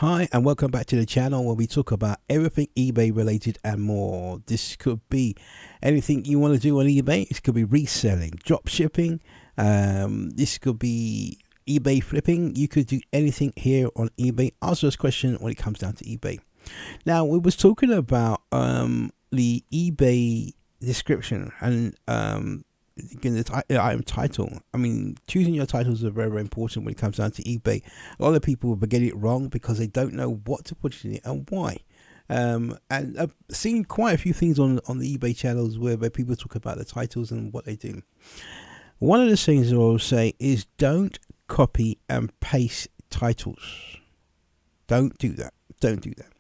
Hi and welcome back to the channel where we talk about everything eBay related and more. This could be anything you want to do on eBay. It could be reselling, drop shipping. This could be eBay flipping. You could do anything here on eBay. Answer this question when it comes down to eBay. Now we was talking about the eBay description and again, the item title. I mean, choosing your titles are very, very important when it comes down to eBay. A lot of people will get it wrong because they don't know what to put in it and why. And I've seen quite a few things on the eBay channels where people talk about the titles and what they do. One of the things I will say is don't copy and paste titles. Don't do that. Don't do that.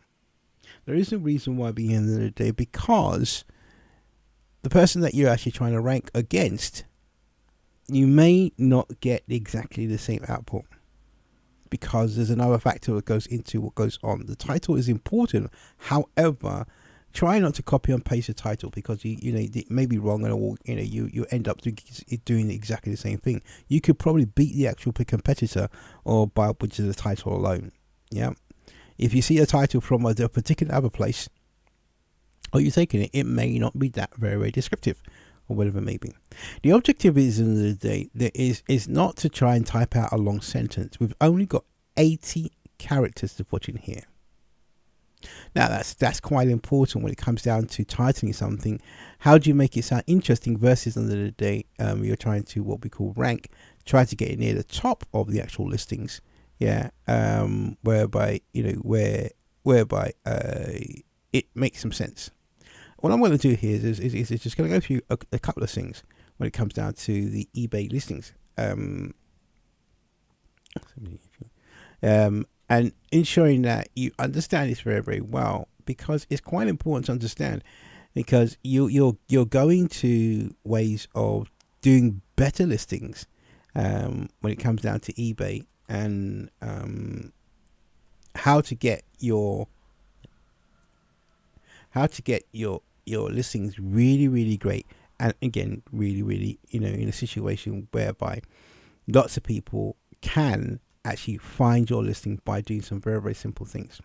There is a reason why at the end of the day, because the person that you're actually trying to rank against, you may not get exactly the same output because there's another factor that goes into what goes on. The title is important. However, try not to copy and paste the title because you know it may be wrong, and you end up doing exactly the same thing. You could probably beat the actual competitor or by which is the title alone. Yeah, if you see a title from a particular other place, or you're taking it, it may not be that very, very descriptive, or whatever it may be. The objective is, in the day, is not to try and type out a long sentence. We've only got 80 characters to put in here. Now that's quite important when it comes down to titling something. How do you make it sound interesting versus, under the day, you're trying to what we call rank, try to get it near the top of the actual listings. Yeah, whereby it makes some sense. What I'm going to do here is just going to go through a couple of things when it comes down to the eBay listings. And ensuring that you understand this very, very well, because it's quite important to understand, because you're going to ways of doing better listings when it comes down to eBay, and how to get your listings really, really great, and again really in a situation whereby lots of people can actually find your listing by doing some very, very simple things.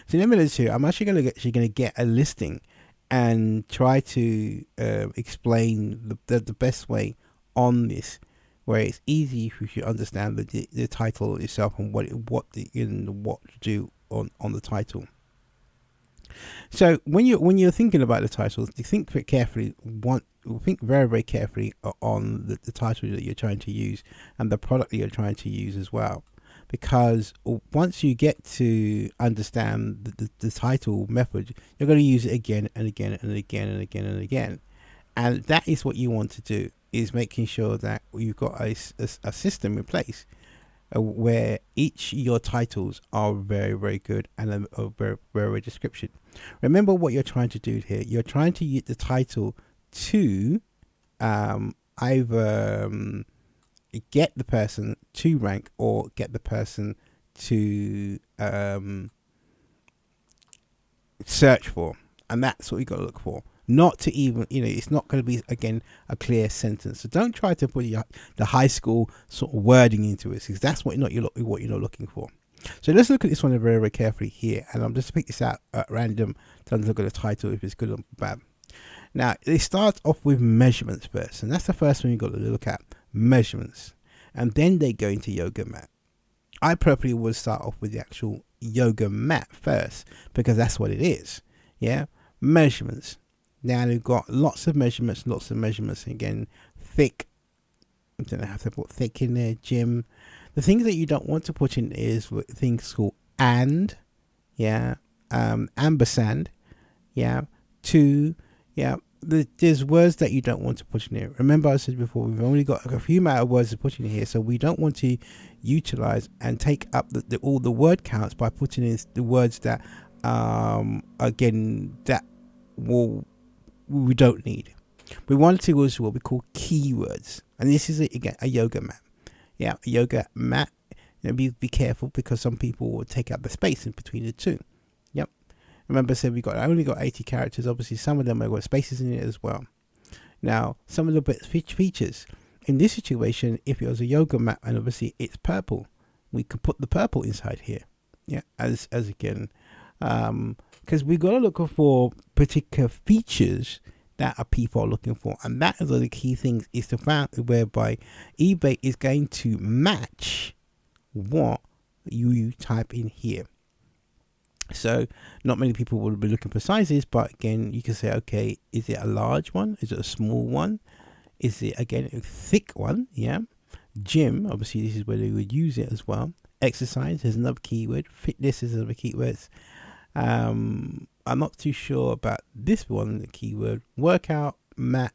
So in a minute or two, I'm actually going to get a listing and try to explain the best way on this, where it's easy if you understand the title itself and what to do on the title. So when you're thinking about the titles, you think very carefully. Think very, very carefully on the title that you're trying to use and the product that you're trying to use as well, because once you get to understand the title method, you're going to use it again and again and again and again and again, and that is what you want to do, is making sure that you've got a system in place where each of your titles are very, very good and a very, very description. Remember what you're trying to do here. You're trying to use the title to either get the person to rank or get the person to search for, and that's what you got to look for. Not to even, it's not going to be, again, a clear sentence. So don't try to put the high school sort of wording into it, because that's what you're not looking for. So let's look at this one very, very carefully here, and I'm just to pick this out at random to look at the title if it's good or bad. Now it starts off with measurements first, and that's the first one you've got to look at, measurements, and then they go into yoga mat. I probably would start off with the actual yoga mat first, because that's what it is. Yeah, measurements. Now they've got lots of measurements. Again, thick. I don't have to put thick in there. Gym. The things that you don't want to put in is things called and, ampersand, to, there's words that you don't want to put in here. Remember, I said before, we've only got a few amount of words to put in here, so we don't want to utilize and take up all the word counts by putting in the words that, again, that we don't need. We want to use what we call keywords, and this is again a yoga mat. A yoga mat. Be careful, because some people will take up the space in between the two. Yep. Remember, I said only got 80 characters. Obviously, some of them have got spaces in it as well. Now, some of the features in this situation, if it was a yoga mat and obviously it's purple, we could put the purple inside here. Yeah, as again, because we got to look for particular features that are people are looking for, and that is one of the key things, is the fact whereby eBay is going to match what you type in here. So not many people will be looking for sizes, but again, you can say, okay, is it a large one? Is it a small one? Is it, again, a thick one? Yeah. Gym, obviously this is where they would use it as well. Exercise is another keyword. Fitness is another keyword. I'm not too sure about this one, the keyword. Workout, mat.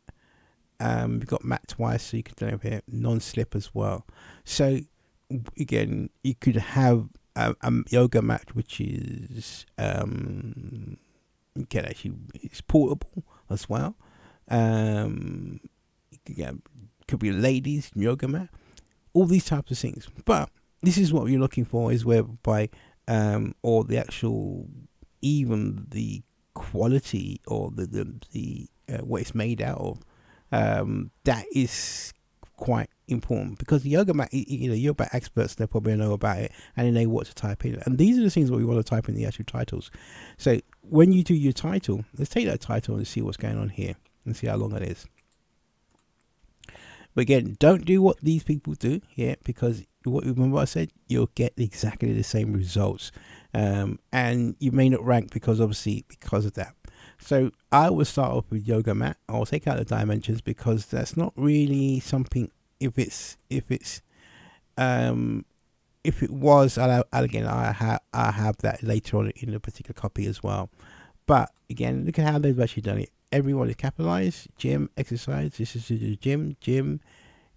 We've got mat twice, so you could do here. Non-slip as well. So again, you could have a yoga mat, which is you can actually, it's portable as well. Could be a ladies yoga mat, all these types of things. But this is what you're looking for, is whereby or the actual, even the quality, or the what it's made out of, that is quite important, because the yoga mat, yoga mat experts, they probably know about it, and they know what to type in, and these are the things that we want to type in the actual titles. So when you do your title, let's take that title and see what's going on here and see how long it is. But again, don't do what these people do here, because remember what I said, you'll get exactly the same results, and you may not rank because of that. So I will start off with yoga mat. I'll take out the dimensions, because that's not really something. If it was, again, I have that later on in a particular copy as well. But again, look at how they've actually done it. Everyone is capitalized. Gym, exercise. This is the gym.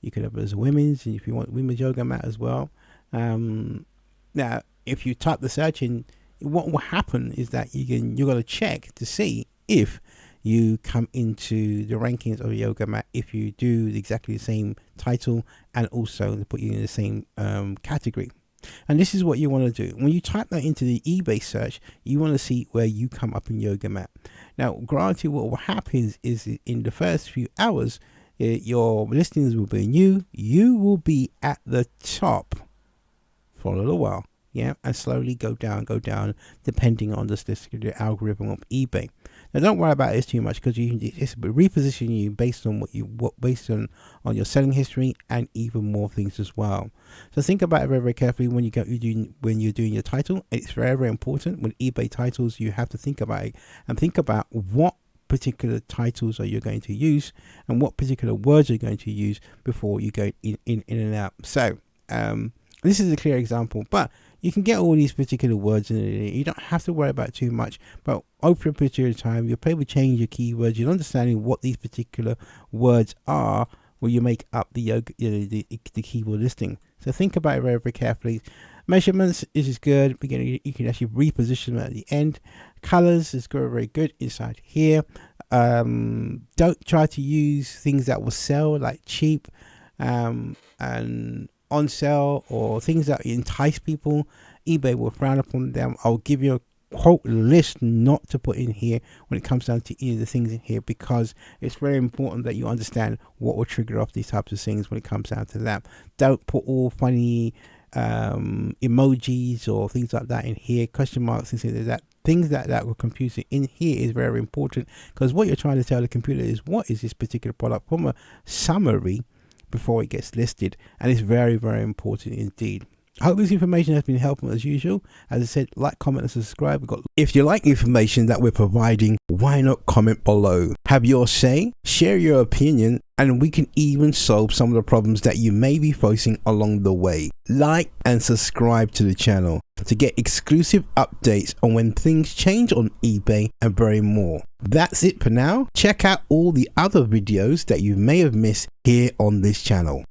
You could have it as women's, and if you want women's yoga mat as well. Now, if you type the search in, what will happen is that you're going to check to see if you come into the rankings of a yoga mat, if you do exactly the same title, and also to put you in the same category. And this is what you want to do. When you type that into the eBay search, you want to see where you come up in yoga mat. Now, granted, what will happen is in the first few hours, your listings will be new. You will be at the top for a little while. Yeah, and slowly go down, depending on the algorithm of eBay. Now, don't worry about this too much, because you can just reposition you based on based on your selling history, and even more things as well. So think about it very, very carefully when you're doing your title. It's very, very important with eBay titles. You have to think about it, and think about what particular titles are you going to use, and what particular words you're going to use before you go in and out. So this is a clear example, but you can get all these particular words in it. You don't have to worry about too much, but over a period of time, you'll probably change your keywords. You're understanding what these particular words are when you make up the keyword listing. So think about it very, very carefully. Measurements is good. Again, you can actually reposition them at the end. Colors is very, very good inside here. Don't try to use things that will sell, like cheap and on sale, or things that entice people. eBay will frown upon them. I'll give you a quote list not to put in here when it comes down to any of the things in here, because it's very important that you understand what will trigger off these types of things when it comes down to that. Don't put all funny emojis or things like that in here, question marks and things like that. Things that will confuse you in here is very important, because what you're trying to tell the computer is, what is this particular product, from a summary before it gets listed. And it's very, very important indeed. I hope this information has been helpful as usual. As I said, like, comment, and subscribe. If you like information that we're providing, why not comment below? Have your say, share your opinion, and we can even solve some of the problems that you may be facing along the way. Like and subscribe to the channel to get exclusive updates on when things change on eBay and very more. That's it for now. Check out all the other videos that you may have missed here on this channel.